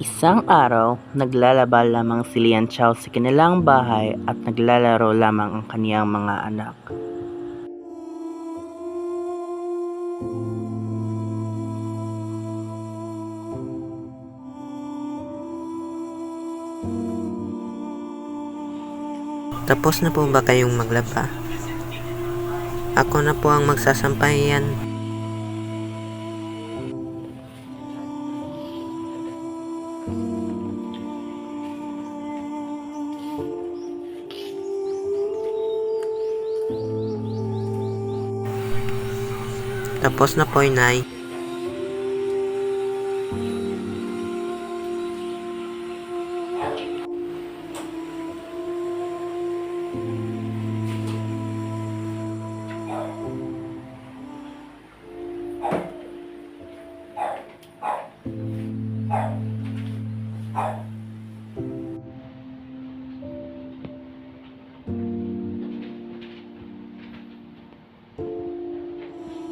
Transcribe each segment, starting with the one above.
Isang araw, naglalaba lamang si Lian Chao sa kanilang bahay at naglalaro lamang ang kaniyang mga anak. Tapos na po ba kayong maglaba? Ako na po ang magsasampayan. Tapos na po, Inay.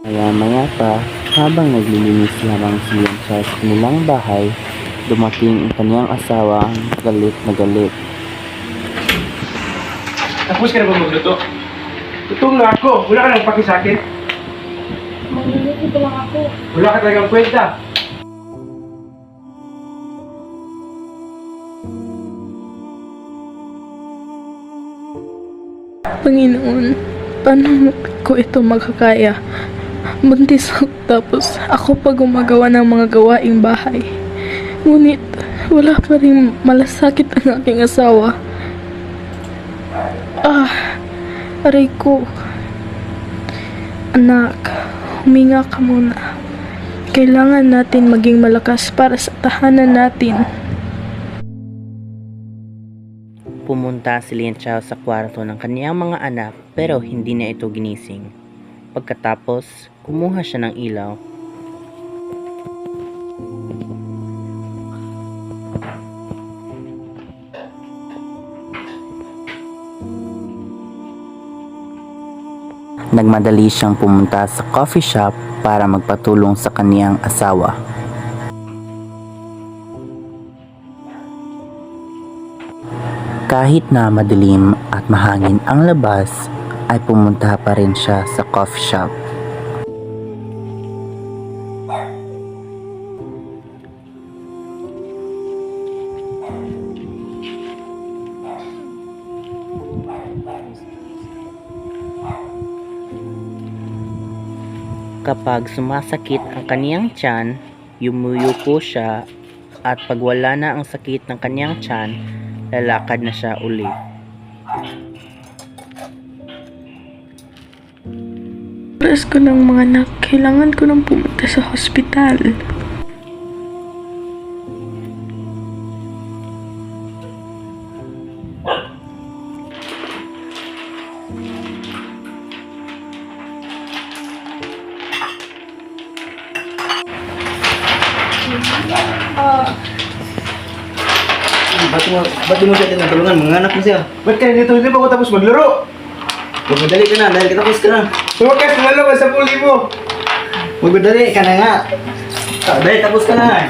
Maya-maya pa, habang naglilinis lamang si Lian Chao sa kanilang bahay, dumating ang kaniyang asawa galit na galit. Tapos ka na ba magluto? Tutong na ako. Wala ka nang paki sa akin. Magluluto pa lang ako. Wala ka talagang kwenta. Panginoon, paano ko ito makakaya? Buntis ako tapos ako pa gumagawa ng mga gawaing bahay. Ngunit wala pa rin malasakit ang aking asawa. Aray ko. Anak, huminga ka muna. Kailangan natin maging malakas para sa tahanan natin. Pumunta si Lian Chao sa kwarto ng kaniyang mga anak pero hindi na ito ginising. Pagkatapos, kumuha siya ng ilaw. Nagmadali siyang pumunta sa coffee shop para magpatulong sa kaniyang asawa. Kahit na madilim at mahangin ang labas, ay pumunta pa rin siya sa coffee shop. Kapag sumasakit ang kaniyang tiyan, yumuyuko siya at pag wala na ang sakit ng kaniyang tiyan, lalakad na siya uli. Oras ko ng mga anak, kailangan ko nang pumunta sa hospital. Ba't di mo siya tinatulungan? Mga anak mo siya. Ba't ka dito hindi pa ako tapos maglaro? Magmadali ka na dahil katapos ka na. Tumakas na lang sa puli mo. Magmadali ka na nga. Dahil tapos ka na.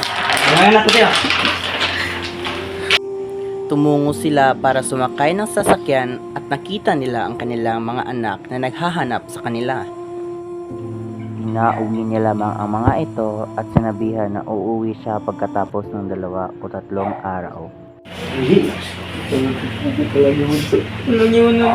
Mga anak mo siya. Tumungo sila para sumakay ng sasakyan at nakita nila ang kanilang mga anak na naghahanap sa kanila. Inauwi niya lamang ang mga ito at sinabihan na uuwi siya pagkatapos ng 2 o 3 araw. Walang iwan na.